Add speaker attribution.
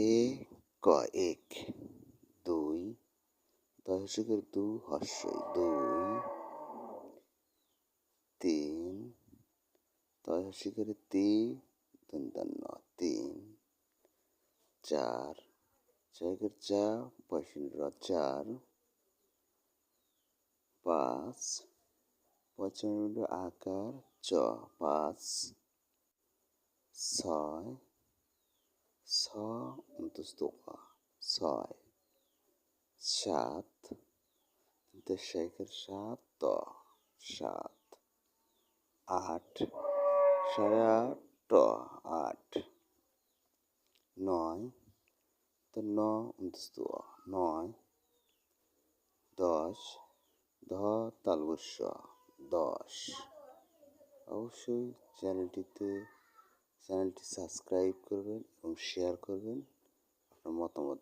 Speaker 1: এ ক এক, দুই, দশকের দু হর্ষই দুই, তিন, দশকের তি দন্তান্ন তিন, চার, ছয়কের চা পয়সির চার, পাঁচ, পঁচানব্বই আকার চ পাঁচ, ছয়, ছ অন্তস্থ ছয়, সাত, শেখের সাত ত সাত, আট, সাড়ে আট ট আট, নয় তো ন অন্তস্থ নয়, দশ, ধ তালবস্য দশ। অবশ্যই চ্যানেলটি সাবস্ক্রাইব করবেন এবং শেয়ার করবেন, আপনার মতামত